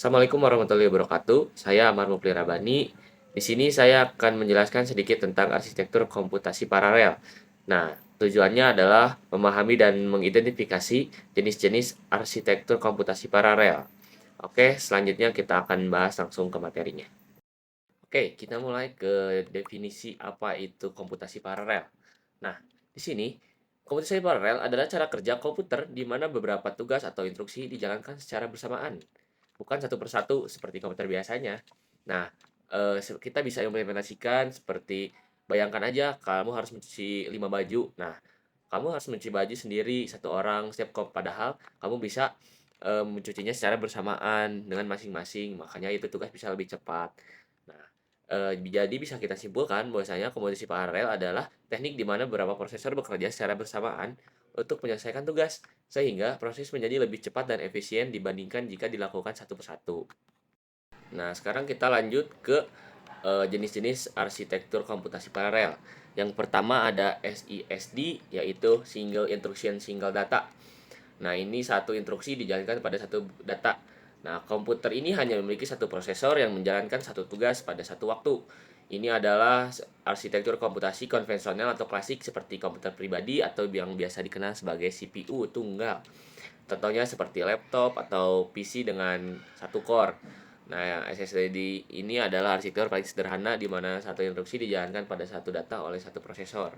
Assalamualaikum warahmatullahi wabarakatuh. Saya Amar Mufli Rabani. Di sini saya akan menjelaskan sedikit tentang arsitektur komputasi paralel. Nah, tujuannya adalah memahami dan mengidentifikasi jenis-jenis arsitektur komputasi paralel. Oke, selanjutnya kita akan bahas langsung ke materinya. Oke, kita mulai ke definisi apa itu komputasi paralel. Nah, di sini komputasi paralel adalah cara kerja komputer di mana beberapa tugas atau instruksi dijalankan secara bersamaan, bukan satu persatu seperti komputer biasanya. Nah, kita bisa implementasikan seperti bayangkan aja kamu harus mencuci 5 baju. Nah, kamu harus mencuci baju sendiri satu orang padahal kamu bisa mencucinya secara bersamaan dengan masing-masing. Makanya itu tugas bisa lebih cepat. Nah, jadi bisa kita simpulkan bahwasanya komputasi paralel adalah teknik di mana beberapa prosesor bekerja secara bersamaan untuk menyelesaikan tugas, sehingga proses menjadi lebih cepat dan efisien dibandingkan jika dilakukan satu persatu. Nah, sekarang kita lanjut ke jenis-jenis arsitektur komputasi paralel. Yang pertama ada SISD, yaitu Single Instruction Single Data. Nah, ini satu instruksi dijalankan pada satu data. Nah, komputer ini hanya memiliki satu prosesor yang menjalankan satu tugas pada satu waktu. Ini adalah arsitektur komputasi konvensional atau klasik seperti komputer pribadi atau yang biasa dikenal sebagai CPU tunggal. Contohnya seperti laptop atau PC dengan satu core. Nah, SSD ini adalah arsitektur paling sederhana di mana satu instruksi dijalankan pada satu data oleh satu prosesor.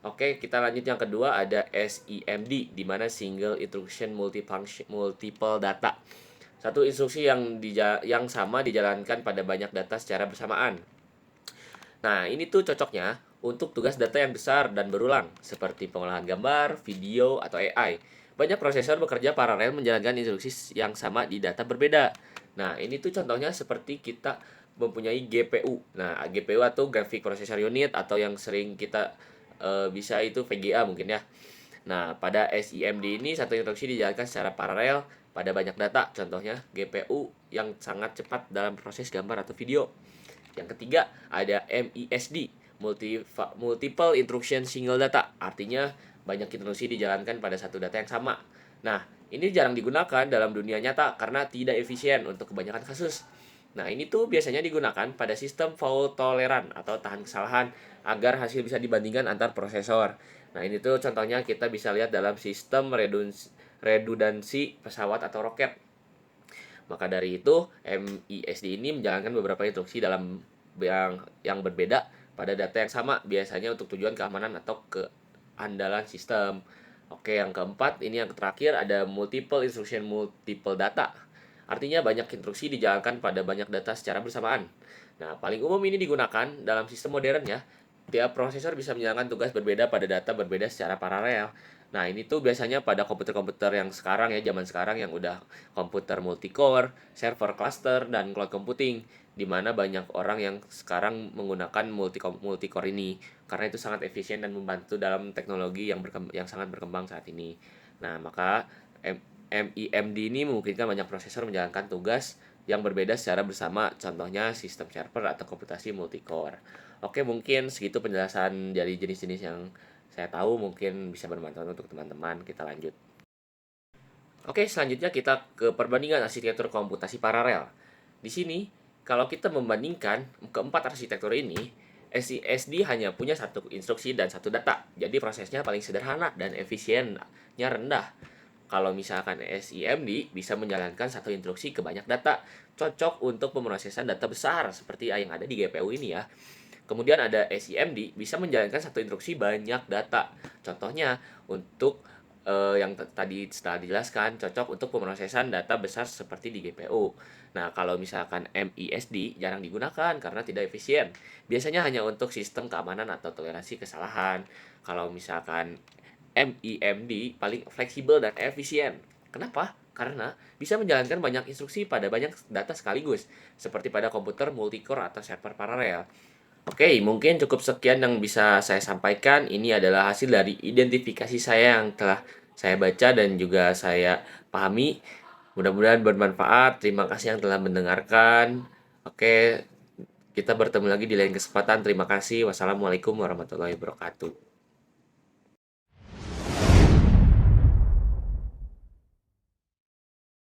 Oke, kita lanjut yang kedua ada SIMD di mana Single Instruction Multiple Data. Satu instruksi yang sama dijalankan pada banyak data secara bersamaan. Nah, ini tuh cocoknya untuk tugas data yang besar dan berulang, seperti pengolahan gambar, video, atau AI. Banyak prosesor bekerja paralel menjalankan instruksi yang sama di data berbeda. Nah, ini tuh contohnya seperti kita mempunyai GPU. Nah, GPU atau Graphic Processor Unit atau yang sering kita bisa itu VGA mungkin ya. Nah, pada SIMD ini satu instruksi dijalankan secara paralel pada banyak data, contohnya GPU yang sangat cepat dalam proses gambar atau video. Yang ketiga ada MISD, Multiple Instruction Single Data, artinya banyak instruksi dijalankan pada satu data yang sama. Nah, ini jarang digunakan dalam dunia nyata karena tidak efisien untuk kebanyakan kasus. Nah, ini tuh biasanya digunakan pada sistem fault toleran atau tahan kesalahan agar hasil bisa dibandingkan antar prosesor. Nah, ini tuh contohnya kita bisa lihat dalam sistem redundansi pesawat atau roket. Maka dari itu, MISD ini menjalankan beberapa instruksi dalam yang berbeda pada data yang sama, biasanya untuk tujuan keamanan atau keandalan sistem. Oke, yang keempat, ini yang terakhir ada multiple instruction multiple data. Artinya banyak instruksi dijalankan pada banyak data secara bersamaan. Nah, paling umum ini digunakan dalam sistem modern ya. Tiap prosesor bisa menjalankan tugas berbeda pada data berbeda secara paralel. Nah, ini tuh biasanya pada komputer-komputer yang sekarang ya, zaman sekarang yang udah komputer multicore, server cluster, dan cloud computing, di mana banyak orang yang sekarang menggunakan multicore ini karena itu sangat efisien dan membantu dalam teknologi yang sangat berkembang saat ini. Nah, maka MIMD ini memungkinkan banyak prosesor menjalankan tugas yang berbeda secara bersama, contohnya sistem server atau komputasi multicore. Oke, mungkin segitu penjelasan dari jenis-jenis yang saya tahu, mungkin bisa bermanfaat untuk teman-teman. Kita lanjut. Oke, selanjutnya kita ke perbandingan arsitektur komputasi paralel. Di sini, kalau kita membandingkan keempat arsitektur ini, SSD hanya punya satu instruksi dan satu data. Jadi prosesnya paling sederhana dan efisiennya rendah. Kalau misalkan SIMD bisa menjalankan satu instruksi ke banyak data, cocok untuk pemrosesan data besar seperti yang ada di GPU ini ya. Kemudian ada SIMD bisa menjalankan satu instruksi banyak data. Contohnya untuk yang tadi setelah dijelaskan cocok untuk pemrosesan data besar seperti di GPU. Nah, kalau misalkan MISD jarang digunakan karena tidak efisien. Biasanya hanya untuk sistem keamanan atau toleransi kesalahan. Kalau misalkan MIMD paling fleksibel dan efisien. Kenapa? Karena bisa menjalankan banyak instruksi pada banyak data sekaligus, seperti pada komputer multicore atau server paralel. Oke, mungkin cukup sekian yang bisa saya sampaikan. Ini adalah hasil dari identifikasi saya yang telah saya baca dan juga saya pahami. Mudah-mudahan bermanfaat. Terima kasih yang telah mendengarkan. Oke, kita bertemu lagi di lain kesempatan. Terima kasih. Wassalamualaikum warahmatullahi wabarakatuh.